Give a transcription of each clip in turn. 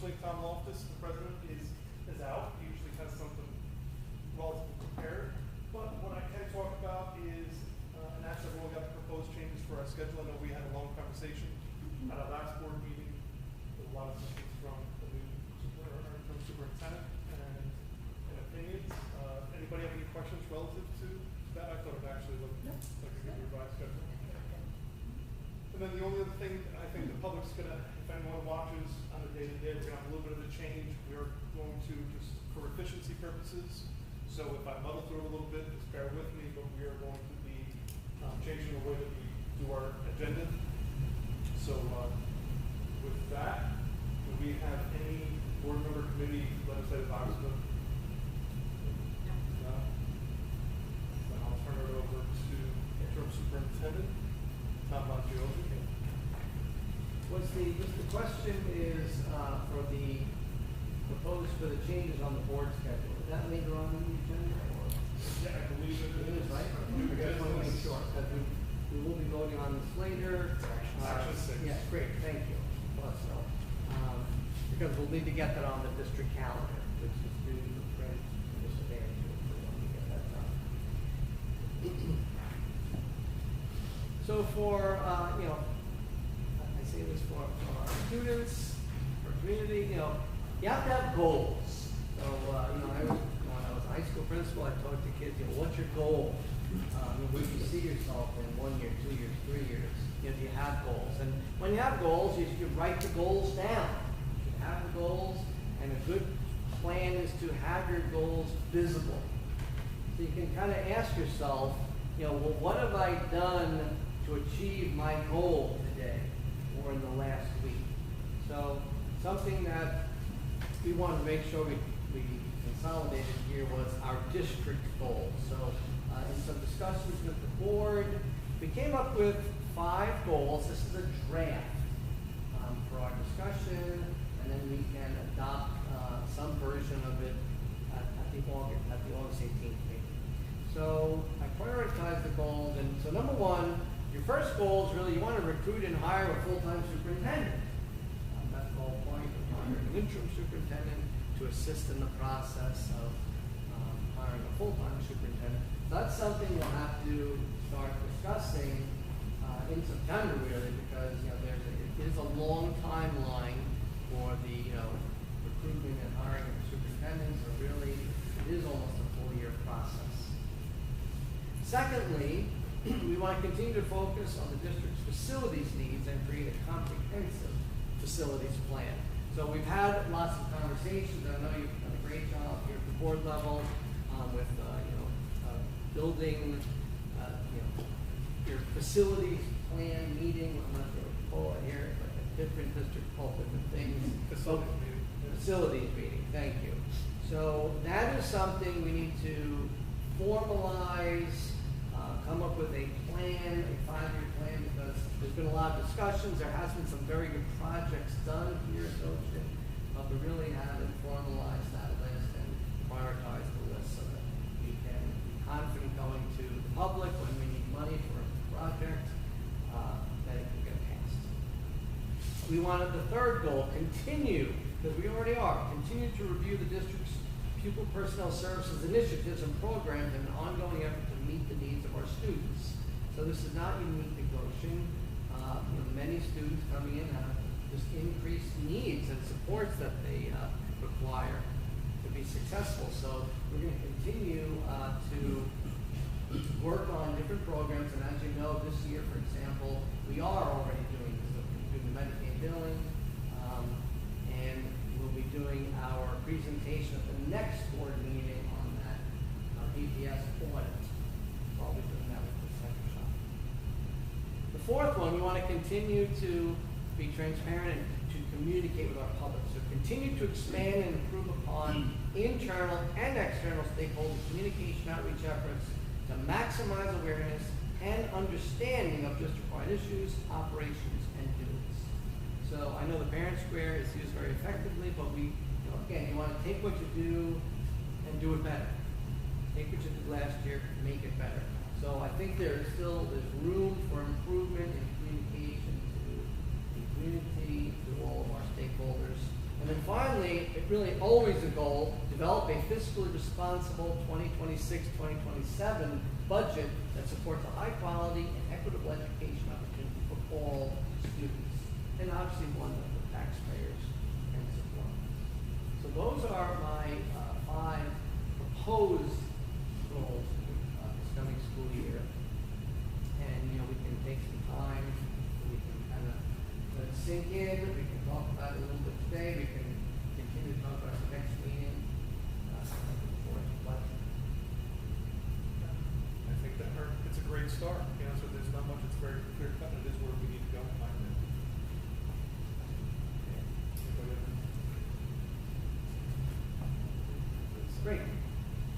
unfortunately, Tom Loftus, the president, is out. He usually has something relatively prepared. But what I can talk about is, and actually I've only got the proposed changes for our schedule. I know we had a long conversation at our last board meeting with a lot of assistance from the new superintendent and opinions. Anybody have any questions relative to that? I thought it actually looked like a good revised schedule. And then the only other thing, I think the public's gonna, if anyone watches on the day-to-day, we're gonna have a little bit of a change. We're going to, just for efficiency purposes, so if I muddle through a little bit, just bear with me, but we are going to be changing the way that we do our agenda. So with that, do we have any board member, committee, legislative Oxford? No. Then I'll turn it over to interim superintendent, Tom Bongiorgi. The question is for the proposed for the changes on the board schedule. Is that later on in the agenda? Or? Yeah, I believe it is. Right? I just want to make sure because we will be voting on this later. Section 6. Yeah, great. Thank you. Plus, so, because we'll need to get that on the district calendar, which is due to print this advantage when we get that done. So for I say this for our students, for community, you have to have goals. So, when I was a high school principal, I told the kids, what's your goal? Where do you see yourself in 1 year, 2 years, 3 years? Do you have goals? And when you have goals, you should write the goals down. You should have the goals, and a good plan is to have your goals visible. So you can kind of ask yourself, well, what have I done to achieve my goal today or in the last week? So something that we wanted to make sure we consolidated here was our district goals. So in some discussions with the board, we came up with 5 goals. This is a draft for our discussion, and then we can adopt some version of it at the August 18th meeting. So I prioritized the goals, and so number 1, your first goal is really you want to recruit and hire a full-time superintendent. That's the whole point of hiring an interim superintendent to assist in the process of hiring a full-time superintendent. So that's something we'll have to start discussing in September, really, because it is a long timeline for the recruitment and hiring of superintendents. So really, it is almost a full-year process. Secondly, we want to continue to focus on the district's facilities needs and create a comprehensive facilities plan. So we've had lots of conversations. I know you've done a great job here at the board level with building your facilities plan meeting. I'm not going to pull it here, but different districts call different things. Facilities meeting. Thank you. So that is something we need to formalize. Come up with a plan, a 5-year plan, because there's been a lot of discussions. There has been some very good projects done here at Goshen, but we really haven't formalized that list and prioritized the list so that we can be confident going to the public when we need money for a project, that it can get passed. We wanted the third goal, continue, because we already are, continue to review the district's pupil personnel services initiatives and programs in an ongoing effort to meet the needs of our students. So this is not unique to Goshen. Many students coming in have just increased needs and supports that they require to be successful. So we're going to continue to work on different programs. And as you know, this year, for example, we are already doing this. We're doing the Medicaid billing, and we'll be doing our presentation at the next board meeting on that EPS audit. Probably doing that with the second shop. The fourth one, we want to continue to be transparent and to communicate with our public. So continue to expand and improve upon internal and external stakeholder communication outreach efforts to maximize awareness and understanding of district-wide issues, operations, and duties. So I know the Parent Square is used very effectively, but again, you want to take what you do and do it better. Take what you did last year, make it better. So I think there's room for improvement in communication to the community, to all of our stakeholders. And then finally, really always a goal, develop a fiscally responsible 2026-2027 budget that supports a high quality and equitable education opportunity for all students, and obviously one that the taxpayers can support. So those are my 5 proposed goals for this coming school year. And we can take some time, we can kind of let it sink in, we can talk about it a little bit today, we can continue to talk about the next meeting. I think that it's a great start. So there's not much, it's very clear cut, and it is where we need to go in my opinion. Great.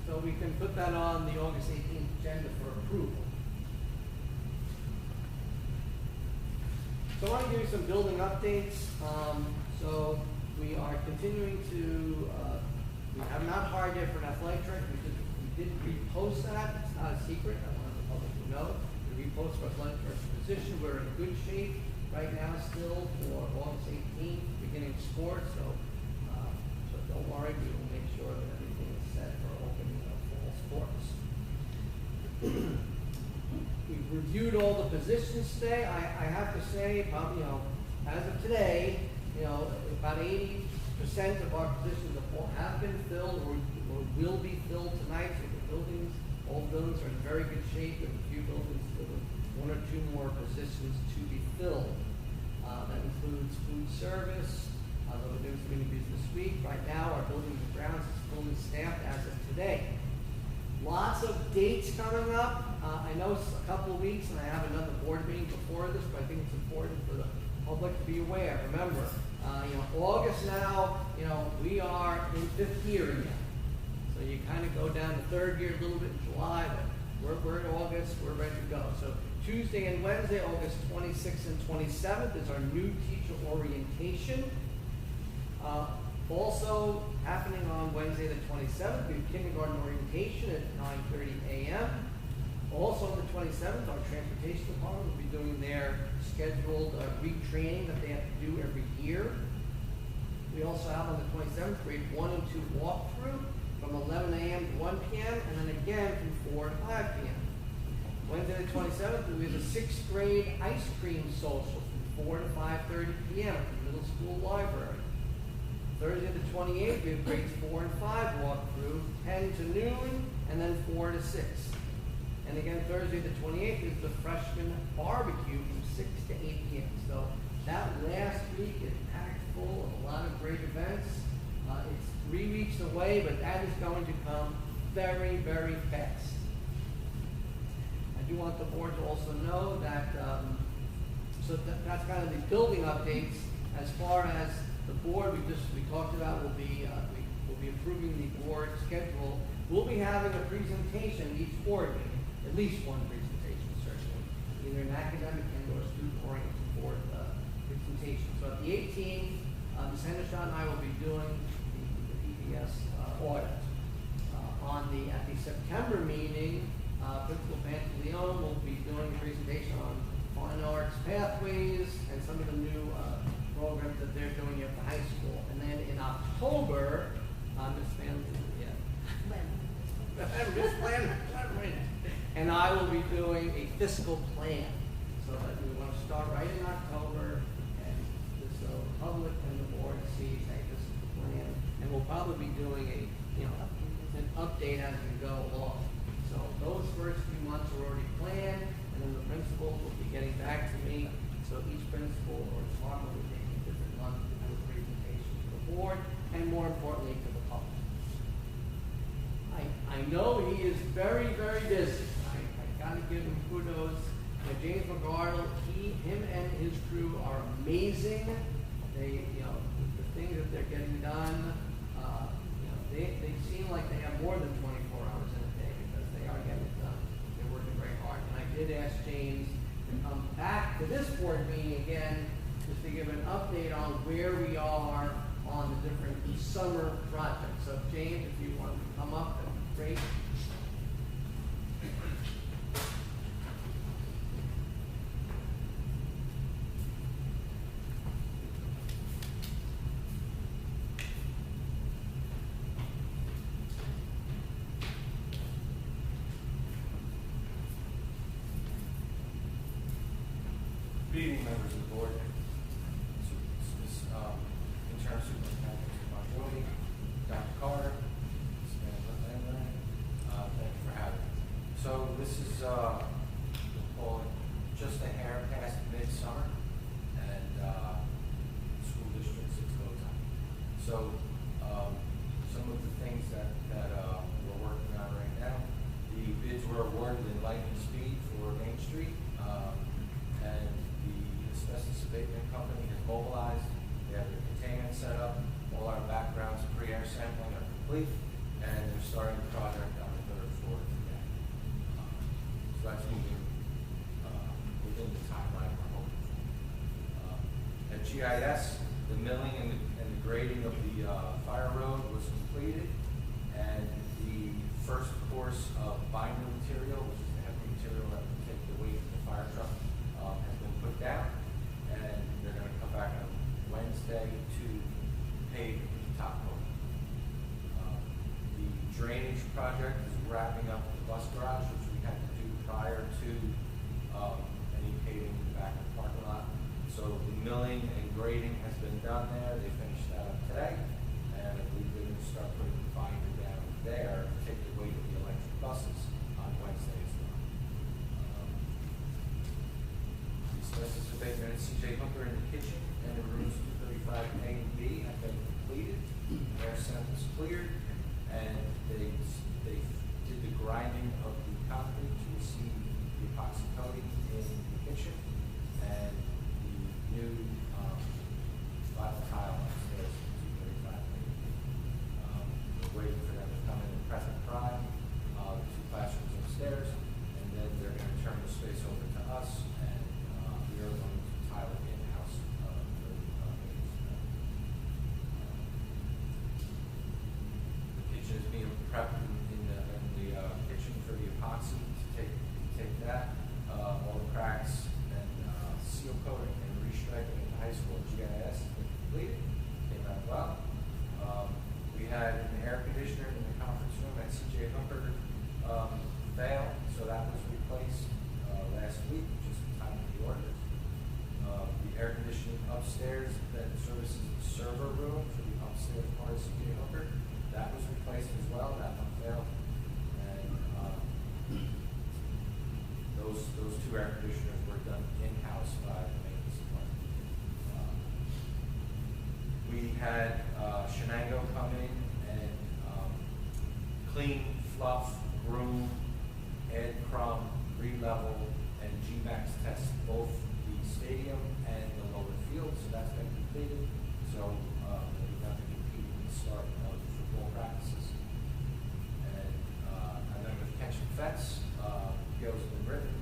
So we can put that on the August 18th agenda for approval. So I want to give you some building updates. So we are continuing to, we have not hired yet for an athletic director. We did repost that. It's not a secret. I want the public to know. We reposted our athletic director position. We're in good shape right now still for August 18th, beginning of sports. So don't worry. We will make sure that everything is set for opening of fall sports. We've reviewed all the positions today. I have to say, probably, as of today, about 80% of our positions have been filled or will be filled tonight. So the buildings, all the buildings are in very good shape. With a few buildings with 1 or 2 more positions to be filled. That includes food service. We're doing some interviews this week. Right now, our buildings and grounds is fully staffed as of today. Lots of dates coming up. I know it's a couple of weeks, and I have another board meeting before this, but I think it's important for the public to be aware. Remember, August now, we are in 5th year again. So you kind of go down to 3rd year a little bit in July, but we're in August, we're ready to go. So Tuesday and Wednesday, August 26th and 27th is our new teacher orientation. Also happening on Wednesday the 27th, we have kindergarten orientation at 9:30 a.m. Also on the 27th, our transportation department will be doing their scheduled retraining that they have to do every year. We also have on the 27th, grade 1 and 2 walkthrough from 11 a.m. to 1 p.m. and then again from 4 to 5 p.m. Wednesday the 27th, we have a 6th grade ice cream social from 4 to 5:30 p.m. at the middle school library. Thursday the 28th, we have grades 4 and 5 walkthrough, 10 to noon, and then 4 to 6. And again, Thursday the 28th is the freshman barbecue from 6 to 8 p.m. So that last week is packed full of a lot of great events. It's 3 weeks away, but that is going to come very, very fast. I do want the board to also know that, that's kind of the building updates. As far as the board, we talked about, we'll be approving the board schedule. We'll be having a presentation each board meeting, at least one presentation certainly, either an academic and or student-oriented board presentation. So at the 18th, Ms. Hendershot and I will be doing the PBS audit. At the September meeting, Principal Pantaleone will be doing a presentation on fine arts pathways and some of the new programs that they're doing at the high school. And then in October, Ms. and I will be doing a fiscal plan. So that we want to start right in October, and so the public and the board sees a fiscal plan. And we'll probably be doing an update as we go along. So those first few months are already planned, and then the principals will be getting back to me. So each principal or department will take a different month to do a presentation to the board, and more importantly, to the public. I know he is very, very busy. I gotta give him kudos. James McGardle, him and his crew are amazing. They, the things that they're getting done, they seem like they have more than 24 hours in a day because they are getting it done. They're working very hard. And I did ask James to come back to this board meeting again just to give an update on where we are on the different summer projects. So James, if you want to come up, that'd be great. this is, we'll call it just a hair past midsummer, and school districts, it's go time. So some of the things that we're working on right now, the bids were awarded in lightning speed for Main Street, and the asbestos abatement company has mobilized. They have their containment set up. All our backgrounds, pre-air sampling are complete, and they're starting the project on the 3rd floor today. So that's moving within the timeline we're hoping for. At GIS, the milling and the grading of the fire road was completed, and the first course of binder material, which is the heavy material that will take the weight of the fire truck, has been put down, and they're going to come back on Wednesday to pave the top coat. The drainage project is wrapping up the bus garage, which we had to do prior to any paving in the back of the parking lot. So the milling and grading has been done there. They finished that up today, and I believe they're going to start putting the binder down there to take the weight of the electric buses on Wednesday as well. The asbestos abatement at CJ Hooker in the kitchen and in rooms 235A and B have been completed. Air samples cleared, and they did the grinding of the concrete to receive the epoxy coating in the kitchen, and the new vinyl tile upstairs in 235A. We're waiting for them to come in and prep and prime the 2 classrooms upstairs, and then they're going to turn the space over to us, and we are going to tile it in-house for the kitchen is being prepped in the kitchen for the epoxy to take that, all the cracks and seal coating and restriping at the high school GIS has been completed. Came out well. We had an air conditioner in the conference room at CJ Hooker fail, so that was replaced last week, just in time of the orders. The air conditioning upstairs that services the server room for the upstairs part of CJ Hooker, that was replaced as well. That one failed, and those 2 air conditioners were done in-house by the maintenance department. We had Shenango come in and clean, fluff, groom, add crumb, re-level, and G-Max test both the stadium and the lower field, so that's been completed. So we have to compete in the start of football practices. And then with catch and fence, PO's been written,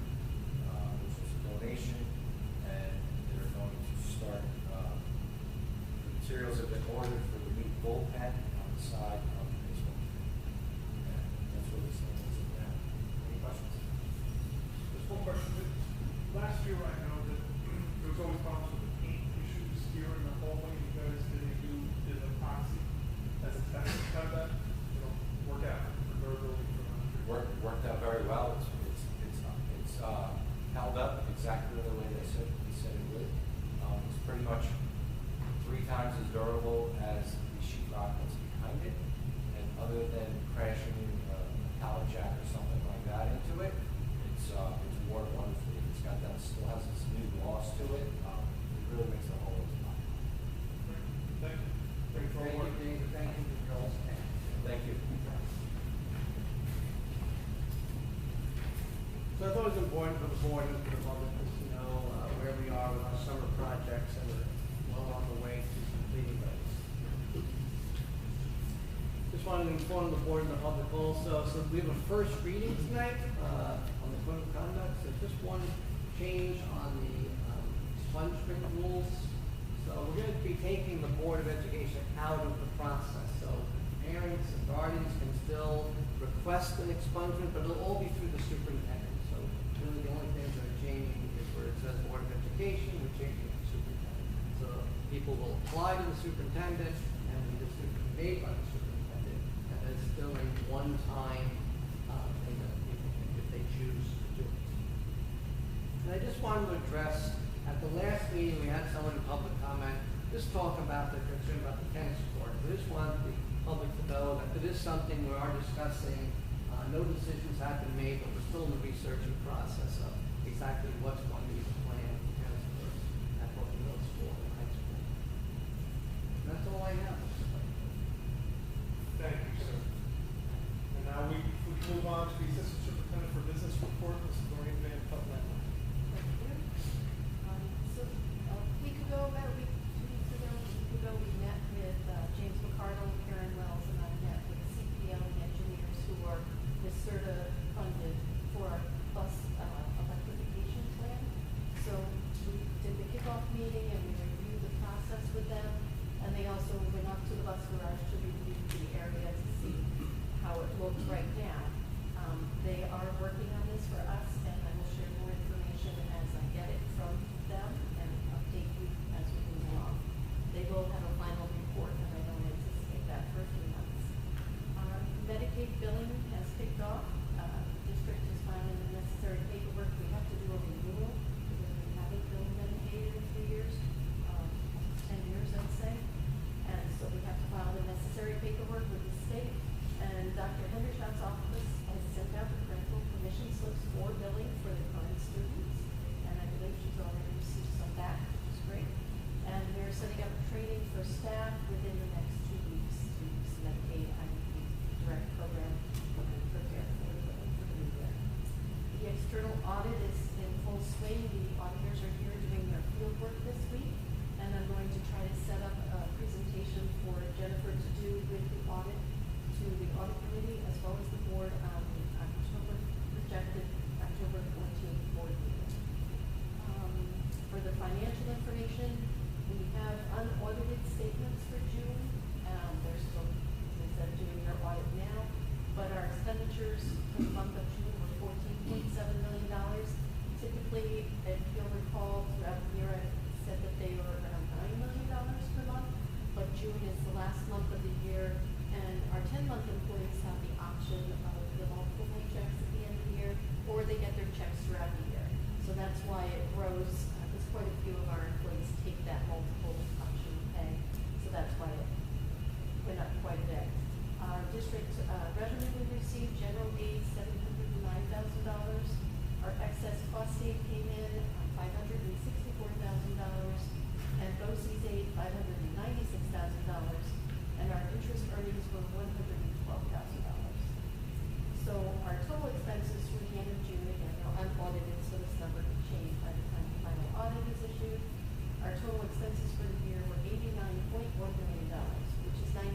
which was a donation, and they're going to start, the materials have been ordered for the new bullpen on the side of the baseball field. And that's what this thing is now. Any questions? Just one question. Last year, I know that there was always problems with the paint issues here in the hallway. You guys did epoxy as a test. How did that, work out for durability for the Worked out very well. It's held up exactly the way they said it would. It's pretty much 3 times as durable as the sheetrock that's behind it, and other than crashing a pallet jack or something like that into it, it's worked wonderfully. It's got that, still has this new gloss to it. It really makes the whole lot. Thank you. Thank you for all the work. Thank you for Joel's time. Thank you. So I thought it was important for the board and for the public to know where we are with our summer projects, and we're well on the way to completing those. Just wanted to inform the board and the public also, so we have a first reading tonight on the code of conduct. So just one change on the expungement rules. So we're going to be taking the Board of Education out of the process. So parents and guardians can still request an expungement, but it'll all be through the superintendent. So really the only things that are changing is where it says Board of Education, we're changing it to superintendent. So people will apply to the superintendent, and the decision will be made by the superintendent, and it's still a one-time thing that people can, if they choose to do it. And I just wanted to address, at the last meeting, we had someone in public comment, just talk about the concern about the tennis court. I just wanted the public to know that it is something we are discussing No decisions have been made, but we're still in the researching process of exactly what's going to be the plan as for at both middle school and high school. And that's all I have. Thank you, sir. And now we move on to the Assistant Superintendent for Business Report, Mrs. Doreen Van Putnam. Thank you. So a week ago, about a week, 2 weeks ago, we met with James McCardle, Karen Wells, and I met with CPL and engineers who are NYSERDA funded for our bus electrification plan. So we did the kickoff meeting and we reviewed the process with them. And they also went up to the bus garage to review the area to see how it looks right now. They are working on this for us, and I will share more information as I get it from them and update you as we move along. They will have a final report, and I don't anticipate that for a few months. Medicaid billing has kicked off. The district is filing the necessary paperwork. We have to do a renewal because we haven't billed Medicaid in a few years, 10 years I'd say. And so we have to file the necessary paperwork with the state. And Dr. Hendershot's office has sent out the parental permission slips for billing for the current students. And I believe she's already received some back, which is great. And we're setting up training for staff within the next 2 weeks to use Medicaid IEP direct program and prepare for the new year. The external audit is in full swing. The auditors are here doing their field work this week. And I'm going to try to set up a presentation for Jennifer to do with the audit to the audit committee as well as the board on the projected October 14th board meeting. For the financial information, we have unaudited statements for June. They're still, as I said, doing their audit now, but our expenditures for the month of June were $14.7 million. Typically, if you'll recall, throughout the year, I said that they were around $9 million per month, but June is the last month of the year, and our 10-month employees have the option of the multiple paychecks at the end of the year, or they get their checks throughout the year. So that's why it grows, because quite a few of our employees take that multiple option pay, so that's why it went up quite a bit. Our district revenue we received, general aid, $709,000. Our excess cost aid came in $564,000, and BOCES aid $596,000, and our interest earnings were $112,000. So our total expenses through the end of June, again, they're unaudited, so this number can change by the time the final audit is issued. Our total expenses for the year were $89.1 million, which is 97%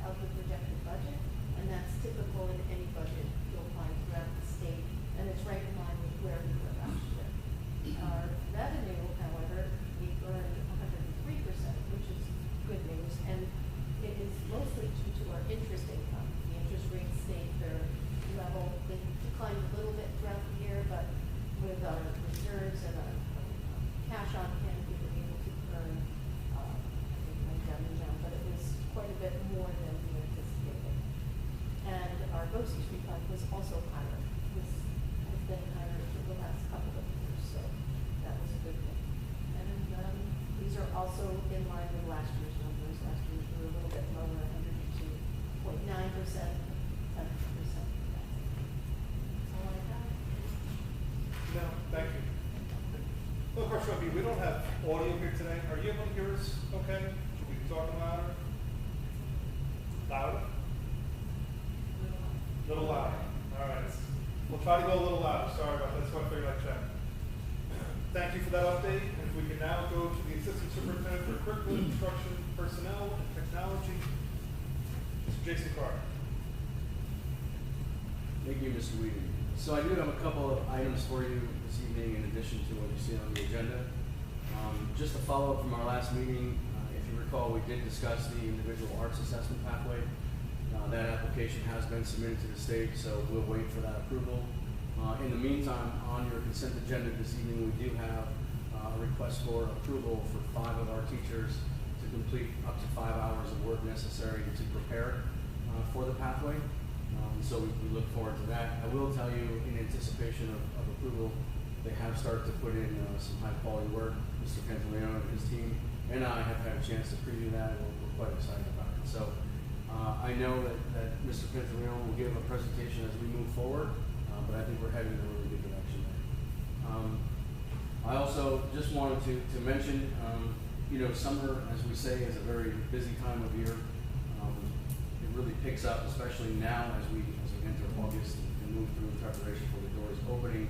of the projected budget, and that's typical in any budget you'll find throughout the state, and it's right in line with where we were last year. Our revenue, however, we earned 103%, which is good news, and it is mostly due to our interest income. The interest rates stayed fairly level. They declined a little bit throughout the year, but with our reserves and our cash on hand, we were able to earn, I think my down, but it was quite a bit more than we anticipated. And our BOCES refund was also higher. This has been higher for the last couple of years, so that was a good thing. And these are also in line with last year's numbers. Last year's were a little bit lower, 102.9%, 10%. That's all I have. No, thank you. Well, of course, we don't have audio here today. Are you able to hear us okay? Should we be talking louder? Louder? A little louder. All right. We'll try to go a little louder. Sorry about that. That's why I figured I'd check. Thank you for that update. And if we can now go to the Assistant Superintendent for Curriculum, Instruction, Personnel, and Technology, Mr. Jason Carter. Thank you, Mr. Whedon. So I do have a couple of items for you this evening in addition to what you see on the agenda. Just a follow-up from our last meeting, if you recall, we did discuss the individual arts assessment pathway. That application has been submitted to the state, so we'll wait for that approval. In the meantime, on your consent agenda this evening, we do have a request for approval for 5 of our teachers to complete up to 5 hours of work necessary to prepare for the pathway. So we look forward to that. I will tell you, in anticipation of approval, they have started to put in some high quality work. Mr. Pantaleone and his team and I have had a chance to preview that, and we're quite excited about it. So I know that Mr. Pantalino will give a presentation as we move forward, but I think we're heading in a really good direction there. I also just wanted to mention, summer, as we say, is a very busy time of year. It really picks up, especially now as we enter August and move through in preparation for the doors opening.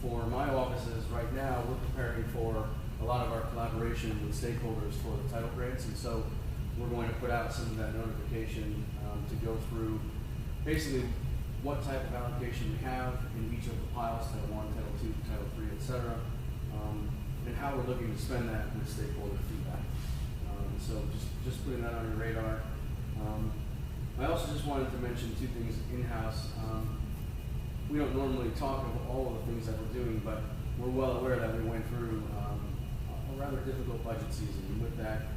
For my offices right now, we're preparing for a lot of our collaboration with stakeholders for the title grants, and so we're going to put out some of that notification to go through basically what type of allocation we have in each of the piles, Title I, Title II, Title III, et cetera, and how we're looking to spend that with stakeholder feedback. So just putting that on your radar. I also just wanted to mention two things in-house. We don't normally talk of all of the things that we're doing, but we're well aware that we went through a rather difficult budget season. And with that,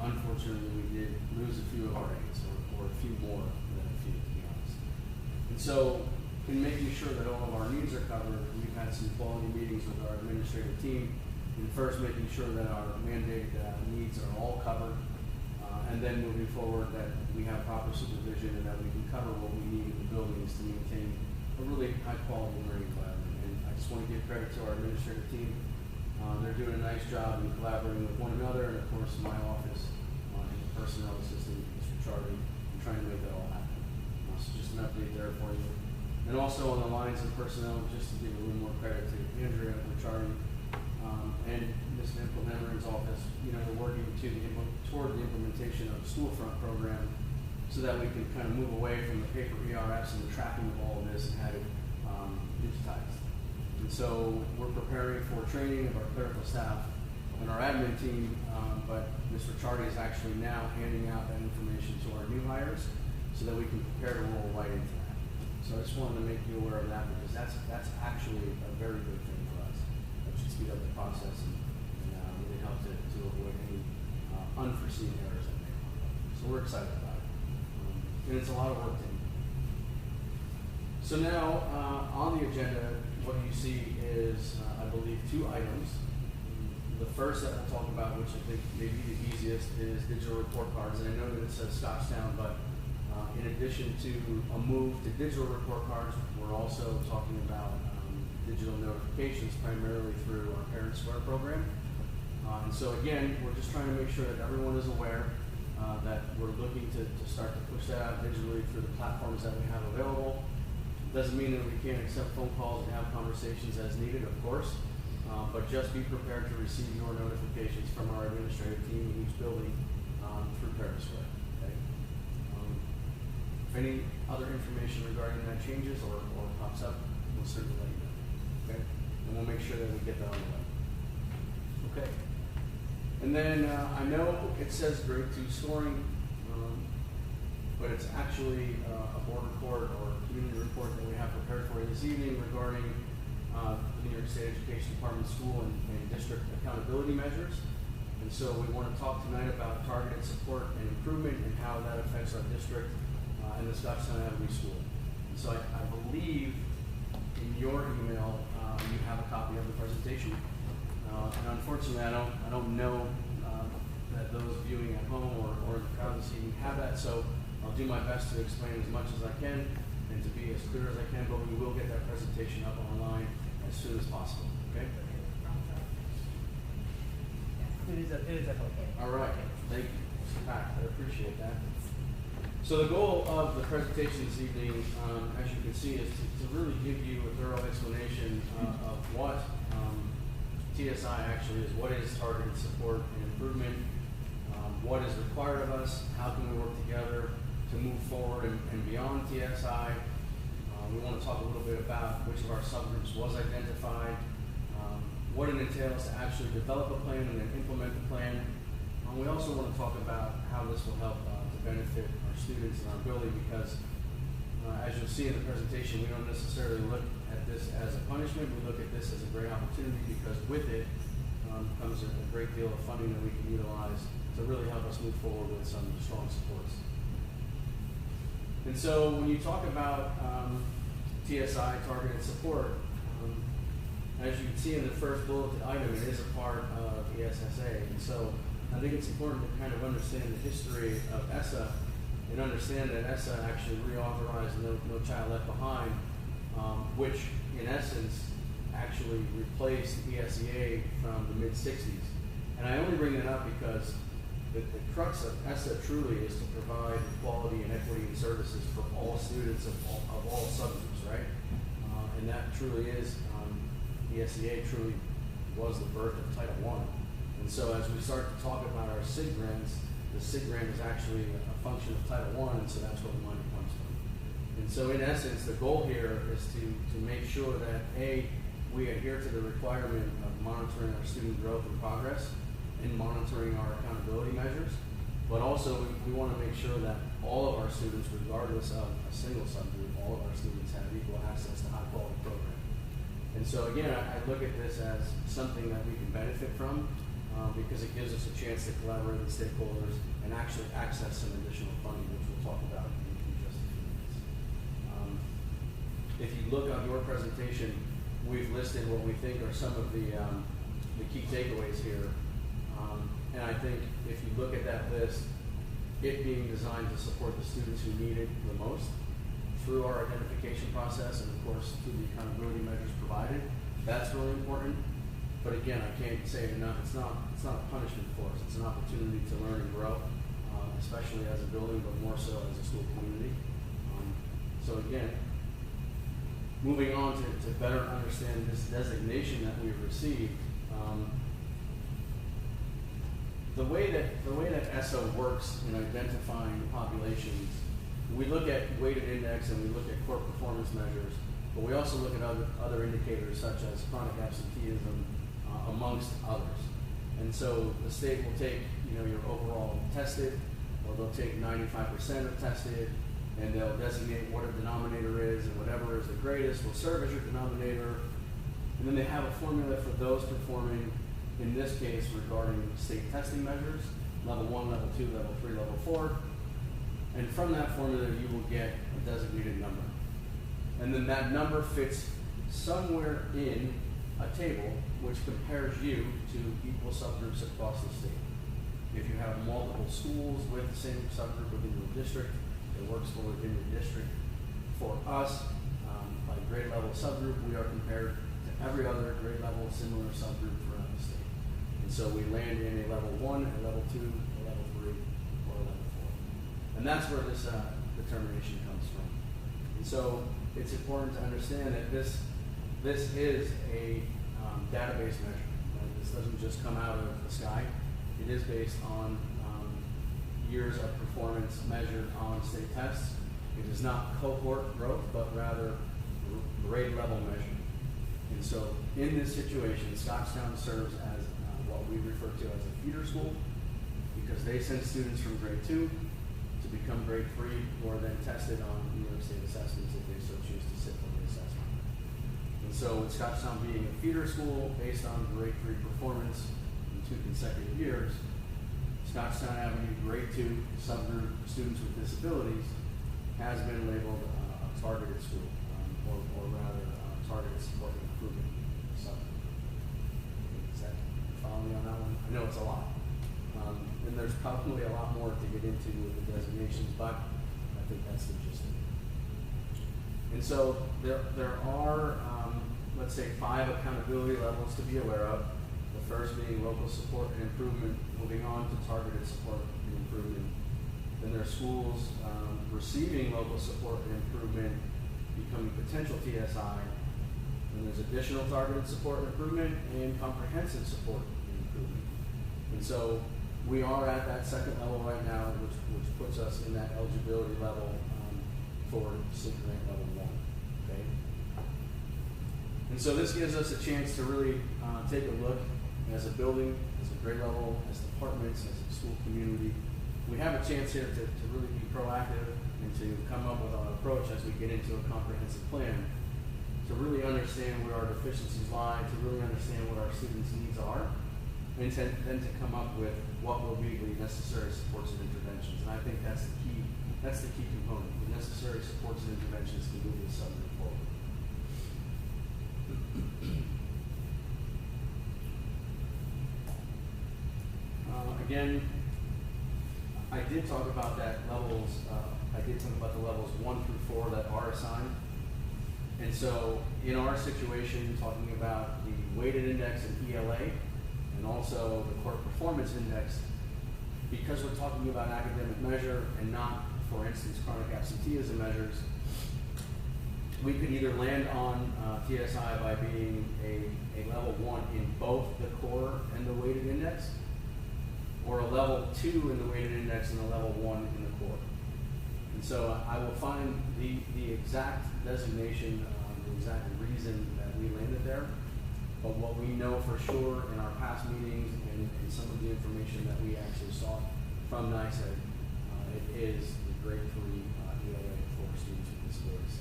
unfortunately, we did lose a few of our aides, or a few more than a few, to be honest. And so, in making sure that all of our needs are covered, we've had some quality meetings with our administrative team, and first making sure that our mandated needs are all covered, and then moving forward that we have proper supervision and that we can cover what we need in the buildings to maintain a really high-quality learning environment. And I just want to give credit to our administrative team. They're doing a nice job in collaborating with one another, and of course my office and the personnel assistant, Mr. Charlie, and trying to make that all happen. So just an update there for you. And also on the lines of personnel, just to give a little more credit to Andrea and Charlie and Ms. Implementer's office. We're working toward the implementation of the school front program so that we can kind of move away from the paper ERFs and the tracking of all of this and have it digitized. And so we're preparing for training of our clerical staff and our admin team, but Mr. Charlie is actually now handing out that information to our new hires so that we can prepare to roll right into that. So I just wanted to make you aware of that because that's actually a very good thing for us. That should speed up the process and really help to avoid any unforeseen errors that may pop up. So we're excited about it. And it's a lot of work to do. So now, on the agenda, what you see is, I believe, two items. The first that we'll talk about, which I think may be the easiest, is digital report cards. And I know that it says Scotchtown, but in addition to a move to digital report cards, we're also talking about digital notifications, primarily through our Parent Square program. And so again, we're just trying to make sure that everyone is aware that we're looking to start to push that out digitally through the platforms that we have available. Doesn't mean that we can't accept phone calls and have conversations as needed, of course, but just be prepared to receive your notifications from our administrative team in each building through Parent Square. Okay? If any other information regarding that changes or pops up, we'll certainly let you know. Okay? And we'll make sure that we get that on the way. Okay. And then I know it says grade 2 scoring, but it's actually a board report or community report that we have prepared for you this evening regarding the New York State Education Department school and district accountability measures. And so we want to talk tonight about targeted support and improvement and how that affects our district and the Scotchtown Avenue School. And so I believe in your email you have a copy of the presentation. And unfortunately, I don't know that those viewing at home or the crowd this evening have that, so I'll do my best to explain as much as I can and to be as clear as I can, but we will get that presentation up online as soon as possible, okay? It is a okay. All right, thank you, Mr. Pack, I appreciate that. So the goal of the presentation this evening, as you can see, is to really give you a thorough explanation of what TSI actually is, what is targeted support and improvement, what is required of us, how can we work together to move forward and beyond TSI. We want to talk a little bit about which of our subgroups was identified, what it entails to actually develop a plan and then implement the plan. We also want to talk about how this will help to benefit our students in our building because as you'll see in the presentation, we don't necessarily look at this as a punishment. We look at this as a great opportunity because with it comes a great deal of funding that we can utilize to really help us move forward with some strong supports. And so when you talk about TSI, targeted support, as you can see in the first bulleted item, it is a part of ESSA. And so I think it's important to kind of understand the history of ESSA and understand that ESSA actually reauthorized No Child Left Behind, which in essence actually replaced ESEA from the mid-60s. And I only bring that up because the crux of ESSA truly is to provide equality and equity in services for all students of all subgroups, right? And that truly is, ESEA truly was the birth of Title I. And so as we start to talk about our SIG grants, the SIG grant is actually a function of Title I, and so that's where the money comes from. And so in essence, the goal here is to make sure that A, we adhere to the requirement of monitoring our student growth and progress and monitoring our accountability measures, but also we want to make sure that all of our students, regardless of a single subgroup, all of our students have equal access to high quality programming. And so again, I look at this as something that we can benefit from because it gives us a chance to collaborate with stakeholders and actually access some additional funding, which we'll talk about in just a few minutes. If you look on your presentation, we've listed what we think are some of the key takeaways here. And I think if you look at that list, it being designed to support the students who need it the most through our identification process and of course through the accountability measures provided, that's really important. But again, I can't say it enough, it's not a punishment for us, it's an opportunity to learn and grow, especially as a building, but more so as a school community. So again, moving on to better understand this designation that we've received, the way that ESSA works in identifying populations, we look at weighted index and we look at core performance measures, but we also look at other indicators such as chronic absenteeism, amongst others. And so the state will take your overall tested, or they'll take 95% of tested, and they'll designate what a denominator is, and whatever is the greatest will serve as your denominator. And then they have a formula for those performing, in this case, regarding state testing measures, level 1, level 2, level 3, level 4. And from that formula, you will get a designated number. And then that number fits somewhere in a table which compares you to equal subgroups across the state. If you have multiple schools with the same subgroup within your district, it works for within your district. For us, by grade level subgroup, we are compared to every other grade level similar subgroup throughout the state. And so we land in a level 1, a level 2, a level 3, or a level 4. And that's where this determination comes from. And so it's important to understand that this is a database measure. Right? This doesn't just come out of the sky. It is based on years of performance measured on state tests. It is not cohort growth, but rather grade level measure. And so in this situation, Scotchtown serves as what we refer to as a feeder school because they send students from grade 2 to become grade 3 who are then tested on New York State assessments if they so choose to sit for the assessment. And so with Scotchtown being a feeder school based on grade 3 performance in 2 consecutive years, Scotchtown Avenue grade 2 subgroup students with disabilities has been labeled a targeted school, or rather targeted support and improvement subgroup. Is that following me on that one? I know it's a lot. And there's probably a lot more to get into with the designations, but I think that's the gist of it. And so there are, let's say, 5 accountability levels to be aware of. The first being local support and improvement, moving on to targeted support and improvement. Then there are schools receiving local support and improvement becoming potential TSI. And there's additional targeted support and improvement and comprehensive support and improvement. And so we are at that second level right now, which puts us in that eligibility level for SIG grant level 1. Okay? And so this gives us a chance to really take a look as a building, as a grade level, as departments, as a school community. We have a chance here to really be proactive and to come up with our approach as we get into a comprehensive plan, to really understand where our deficiencies lie, to really understand what our students' needs are, and then to come up with what will be the necessary supports and interventions. And I think that's the key component, the necessary supports and interventions to move this subject forward. Again, I did talk about that levels, I did talk about the levels 1 through 4 that are assigned. And so in our situation, talking about the weighted index and ELA, and also the core performance index, because we're talking about academic measure and not, for instance, chronic absenteeism measures, we could either land on TSI by being a level 1 in both the core and the weighted index, or a level 2 in the weighted index and a level 1 in the core. And so I will find the exact designation, the exact reason that we landed there. But what we know for sure in our past meetings and some of the information that we actually saw from NICEAD, it is the grade 3 ELA for students with disabilities.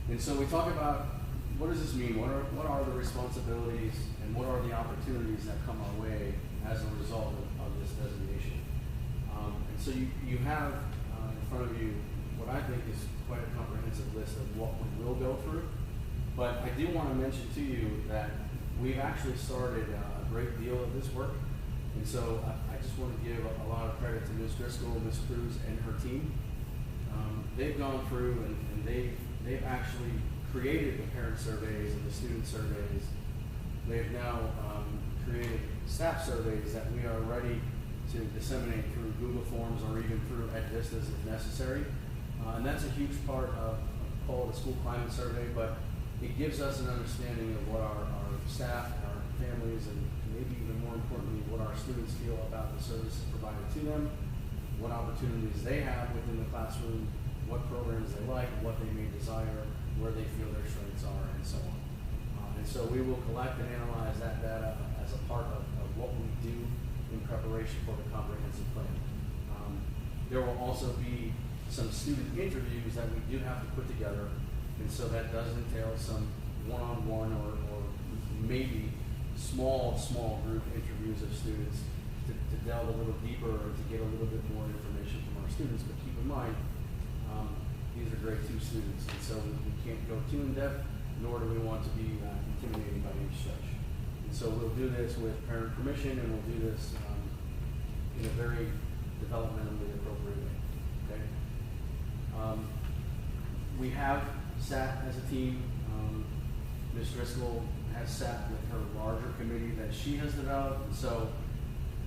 And so we talk about, what does this mean? What are the responsibilities and what are the opportunities that come our way as a result of this designation? And so you have in front of you what I think is quite a comprehensive list of what we will go through. But I do want to mention to you that we've actually started a great deal of this work. And so I just want to give a lot of credit to Ms. Driscoll, Ms. Cruz, and her team. They've gone through and they've actually created the parent surveys and the student surveys. They've now created staff surveys that we are ready to disseminate through Google Forms or even through EdVistas if necessary. And that's a huge part of called the school climate survey, but it gives us an understanding of what our staff, our families, and maybe even more importantly, what our students feel about the services provided to them, what opportunities they have within the classroom, what programs they like, what they may desire, where they feel their strengths are, and so on. And so we will collect and analyze that data as a part of what we do in preparation for the comprehensive plan. There will also be some student interviews that we do have to put together, and so that does entail some one-on-one or maybe small group interviews of students to delve a little deeper or to get a little bit more information from our students. But keep in mind, these are grade 2 students, and so we can't go too in depth, nor do we want to be intimidating by any stretch. And so we'll do this with parent permission, and we'll do this in a very developmentally appropriate way. Okay. We have sat as a team. Ms. Driscoll has sat with her larger committee that she has developed. And so,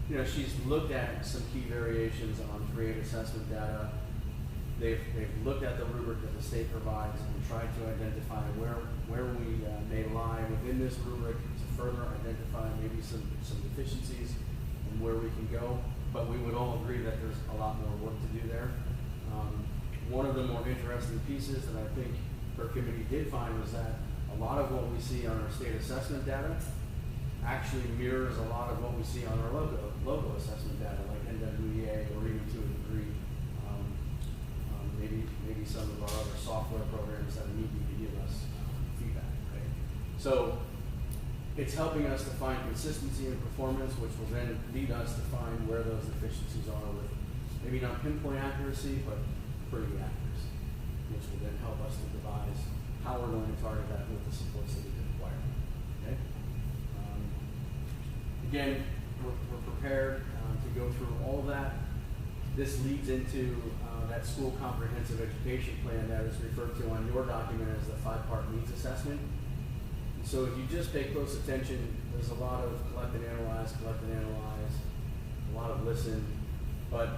she's looked at some key variations on grade assessment data. They've looked at the rubric that the state provides and tried to identify where we may lie within this rubric to further identify maybe some deficiencies and where we can go. But we would all agree that there's a lot more work to do there. One of the more interesting pieces that I think her committee did find was that a lot of what we see on our state assessment data actually mirrors a lot of what we see on our local assessment data, like NWEA or even to a degree, maybe some of our other software programs that immediately give us feedback. Okay? So it's helping us to find consistency in performance, which will then lead us to find where those deficiencies are with maybe not pinpoint accuracy, but pretty accuracy, which will then help us to devise how we're going to target that with the supports that we can require. Okay? Again, we're prepared to go through all of that. This leads into that school comprehensive education plan that is referred to on your document as the 5-part needs assessment. And so if you just pay close attention, there's a lot of collect and analyze, a lot of listen, but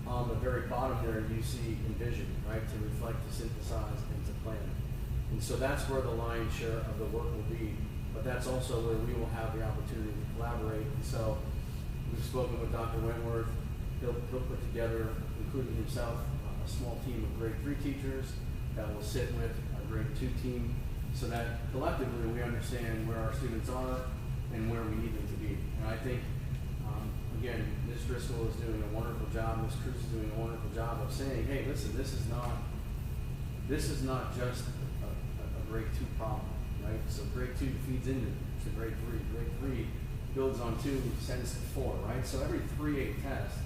on the very bottom there you see envision, right, to reflect, to synthesize, and to plan. And so that's where the lion's share of the work will be, but that's also where we will have the opportunity to collaborate. And so we've spoken with Dr. Wentworth. He'll put together, including himself, a small team of grade 3 teachers that will sit with our grade 2 team so that collectively we understand where our students are and where we need them to be. And I think, again, Ms. Driscoll is doing a wonderful job, Ms. Cruz is doing a wonderful job of saying, hey, listen, this is not just a grade 2 problem, right? So grade 2 feeds into grade 3. Grade 3 builds on 2, sends to 4, right? So every 3-8 test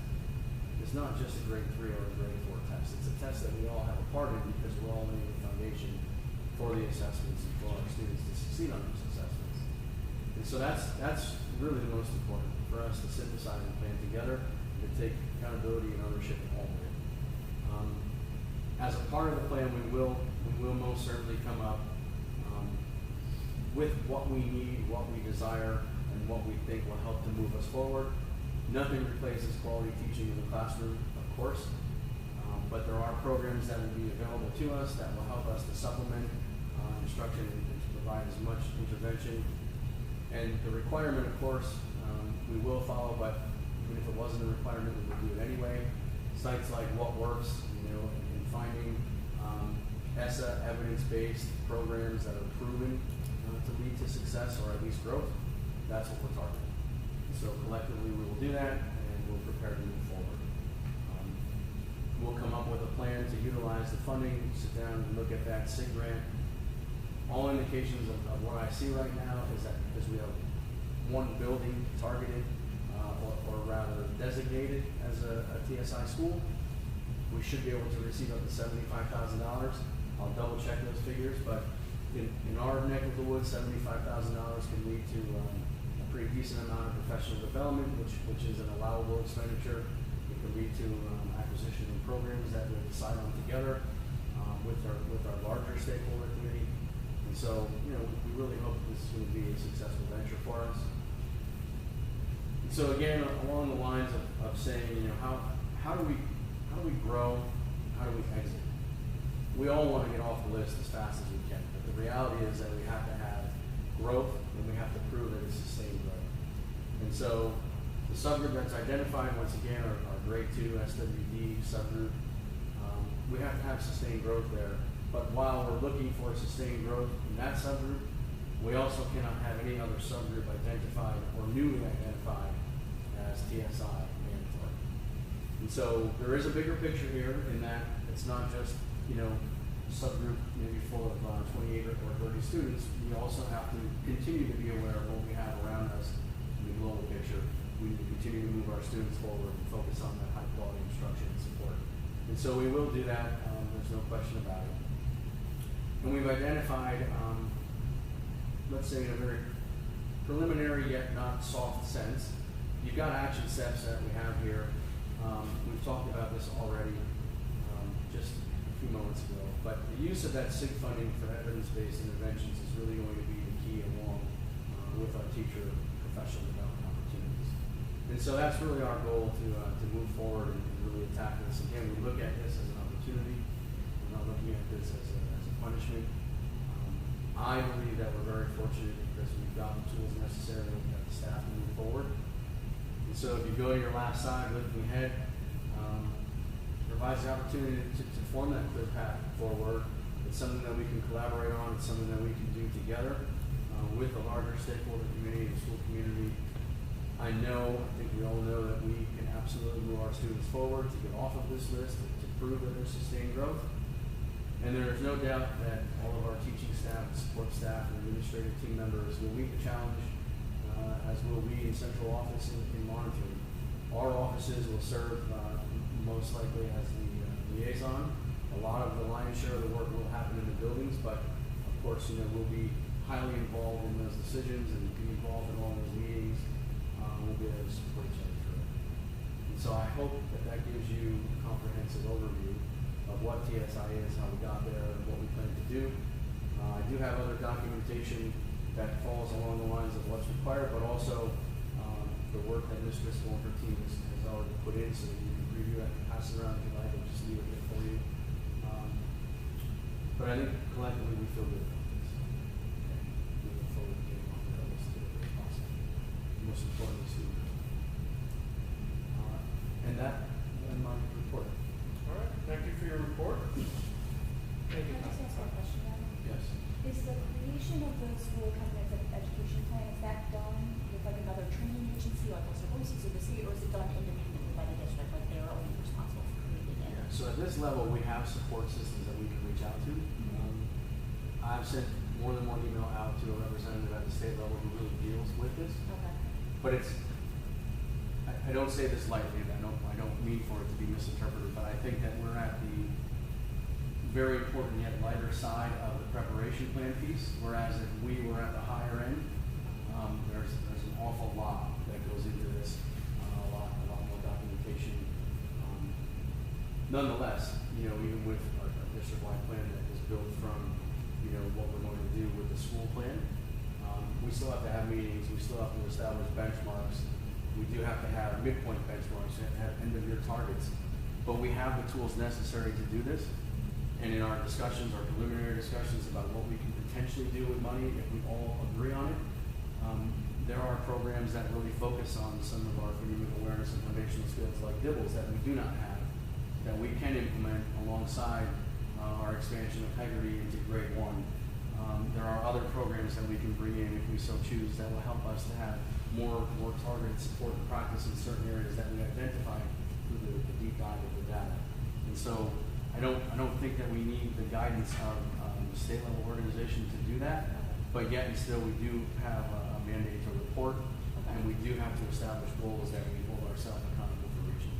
is not just a grade 3 or a grade 4 test. It's a test that we all have a part in because we're all laying the foundation for the assessments and for our students to succeed on those assessments. And so that's really the most important. for us to synthesize and plan together and to take accountability and ownership of all of it. As a part of the plan, we will most certainly come up with what we need, what we desire, and what we think will help to move us forward. Nothing replaces quality teaching in the classroom, of course, but there are programs that will be available to us that will help us to supplement instruction and to provide as much intervention. And the requirement, of course, we will follow, but even if it wasn't a requirement, we would do it anyway. Sites like What Works, in finding ESSA evidence-based programs that are proven to lead to success or at least growth, that's what we're targeting. So collectively we will do that and we'll prepare to move forward. We'll come up with a plan to utilize the funding, sit down and look at that SIG grant. All indications of what I see right now is that because we have one building targeted or rather designated as a TSI school, we should be able to receive up to $75,000. I'll double check those figures, but in our neck of the woods, $75,000 can lead to a pretty decent amount of professional development, which is an allowable expenditure. It can lead to acquisition of programs that we'll decide on together with our larger stakeholder committee. And so, we really hope this is going to be a successful venture for us. And so again, along the lines of saying, how do we grow? How do we exit? We all want to get off the list as fast as we can, but the reality is that we have to have growth and we have to prove that it's sustained growth. And so the subgroup that's identified, once again, are grade 2 SWD subgroup. We have to have sustained growth there, but while we're looking for sustained growth in that subgroup, we also cannot have any other subgroup identified or newly identified as TSI mandatory. And so there is a bigger picture here in that it's not just subgroup maybe full of 28 or 30 students. We also have to continue to be aware of what we have around us in the global picture. We need to continue to move our students forward and focus on that high quality instruction and support. And so we will do that, there's no question about it. And we've identified, let's say in a very preliminary yet not soft sense, you've got action steps that we have here. We've talked about this already just a few moments ago, but the use of that SIG funding for evidence-based interventions is really going to be the key along with our teacher professional development opportunities. And so that's really our goal to move forward and really attack this. Again, we look at this as an opportunity. We're not looking at this as a punishment. I believe that we're very fortunate because we've got the tools necessary and we've got the staff to move forward. And so if you go to your last slide, lifting ahead, provides the opportunity to form that clear path forward. It's something that we can collaborate on. It's something that we can do together with the larger stakeholder community and school community. I think we all know that we can absolutely move our students forward to get off of this list, to prove that there's sustained growth. And there is no doubt that all of our teaching staff, support staff, and administrative team members will meet the challenge, as will we in central office in monitoring. Our offices will serve most likely as the liaison. A lot of the lion's share of the work will happen in the buildings, but of course, we'll be highly involved in those decisions and be involved in all those meetings. We'll be able to support each other through it. And so I hope that gives you a comprehensive overview of what TSI is, how we got there, and what we plan to do. I do have other documentation that falls along the lines of what's required, but also the work that Ms. Driscoll and her team has already put in, so that you can review that and pass it around if you like, and just leave it here for you. But I think collectively we feel good about this. Okay. We look forward to getting off the list as possible. Most importantly, student growth. And that ends my report. All right, thank you for your report. Thank you. Can I just ask one question, Adam? Yes. Is the creation of the school comprehensive education plan, is that done with like another training agency, like Ulster Voices or the city, or is it done independently by the district, like they're only responsible for creating it? Yeah, so at this level, we have support systems that we can reach out to. I've sent more than one email out to a representative at the state level who really deals with this. Okay. But I don't say this lightly, and I don't mean for it to be misinterpreted, but I think that we're at the very important yet lighter side of the preparation plan piece, whereas if we were at the higher end, there's an awful lot that goes into this, a lot more documentation. Nonetheless, you know, even with our district-wide plan that is built from, you know, what we're going to do with the school plan, we still have to have meetings, we still have to establish benchmarks, we do have to have midpoint benchmarks and have end-of-year targets, but we have the tools necessary to do this. And in our discussions, our preliminary discussions about what we can potentially do with money, if we all agree on it, there are programs that really focus on some of our phonemic awareness and foundational skills like DIBBLES that we do not have, that we can implement alongside our expansion of integrity into grade 1. There are other programs that we can bring in if we so choose that will help us to have more targeted support and practice in certain areas that we identify through the deep dive of the data. And so I don't think that we need the guidance of state level organization to do that, but yet and still we do have a mandate to report, and we do have to establish goals that we hold ourselves accountable for reaching.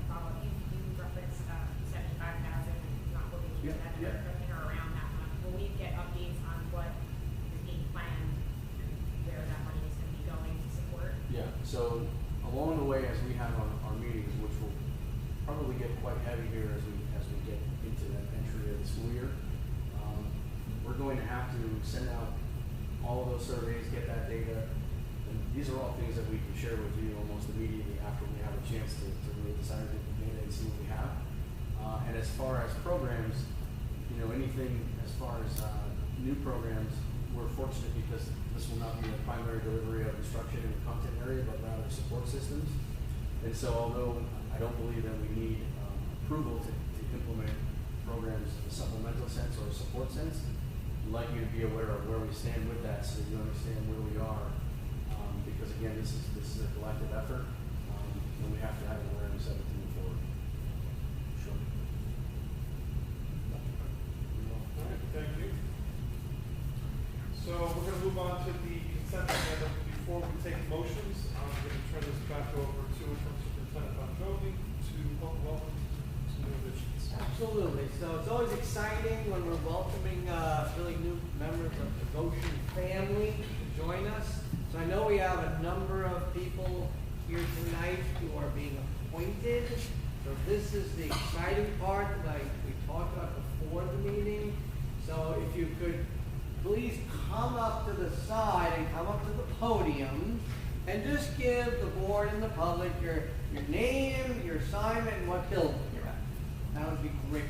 You referenced 75,000, not looking into that number, something or around that much. Will we get updates on what is being planned and where that money is going to be going to support? Yeah, so along the way as we have our meetings, which will probably get quite heavy here as we get into that entry of the school year, we're going to have to send out all of those surveys, get that data, and these are all things that we can share with you almost immediately after we have a chance to really disaggregate the data and see what we have. And as far as programs, you know, anything as far as new programs, we're fortunate because this will not be the primary delivery of instruction in the content area, but rather support systems. And so although I don't believe that we need approval to implement programs in a supplemental sense or a support sense, I'd like you to be aware of where we stand with that so that you understand where we are. Because again, this is a collective effort, and we have to have awareness of it to move forward. Sure. All right, thank you. So we're going to move on to the consent agenda. Before we take motions, I'm going to turn this back over to Interim Superintendent Bonjovi to welcome some new additions. Absolutely. So it's always exciting when we're welcoming really new members of the Goshen family to join us. So I know we have a number of people here tonight who are being appointed. So this is the exciting part that we talked about before the meeting. So if you could please come up to the side and come up to the podium and just give the board and the public your name, your assignment, and what building you're at. That would be great.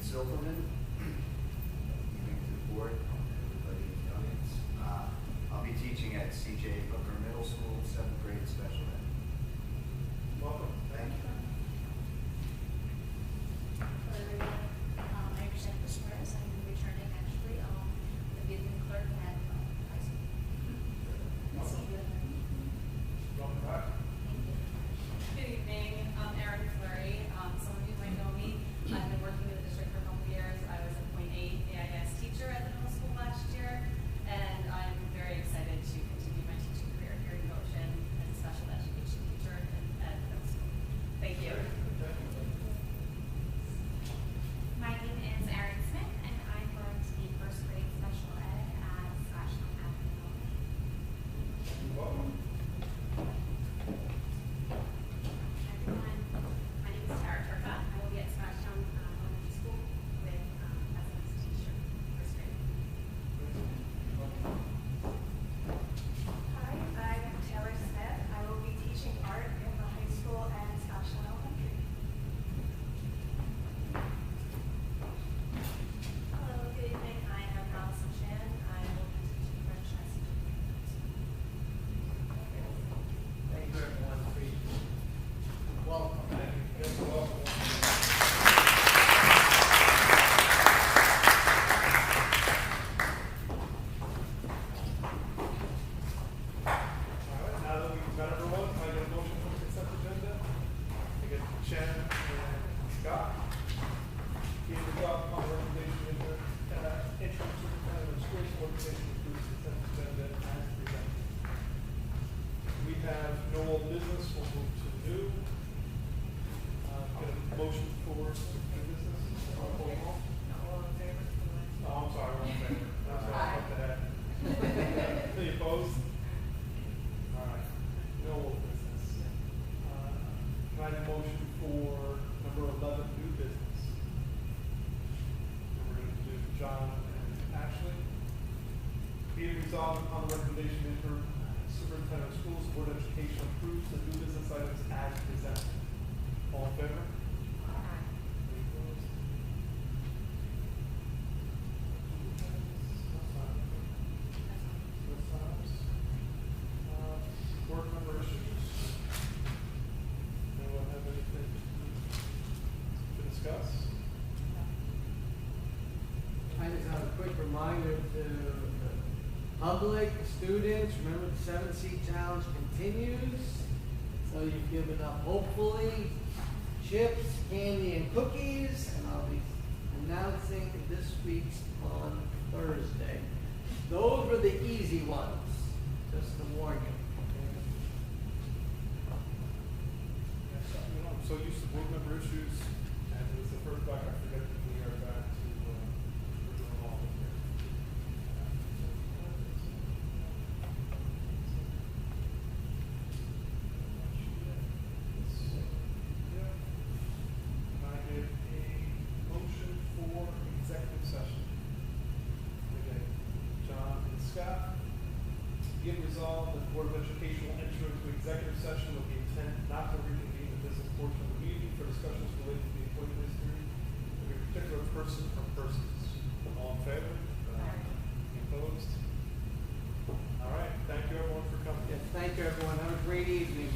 Silverman, evening to the board, everybody in the audience. I'll be teaching at C.J. Hooker Middle School, 7th grade special ed. Welcome. Thank you. Hello everyone, I understand this first, I'm returning actually, the building clerk at high school. See you. Welcome back. Thank you. Good evening, I'm Erin Fleury. Some of you might know me. I've been working with the district for a couple of years. I for new business? Roll call. All in favor? Oh, I'm sorry, all in favor. That's what I thought that. Any opposed? All right, no old business. Can I have a motion for number 11, new business? And we're going to do John and Ashley. Be it resolved upon the recommendation of the superintendent of schools, the Board of Education approves the new business items as presented. All in favor? Aye. Any opposed? Board member issues. Anyone have anything to discuss? I just have a quick reminder to the public, students, remember the 7C challenge continues. So you've given up hopefully chips, candy, and cookies, and I'll be announcing this week's on Thursday. Those were the easy ones, just to warn you. I'm so used to board member issues, and it was the first back I forget that we are back to we're doing all of it here. I get a motion for executive session. Okay, John and Scott. Be it resolved that the Board of Education will enter into executive session with the intent not to reconvene the business portion of the meeting for discussions related to the employment history of a particular person or persons. All in favor? Any opposed? All right, thank you everyone for coming. Yes, thank you, everyone. Have a great evening.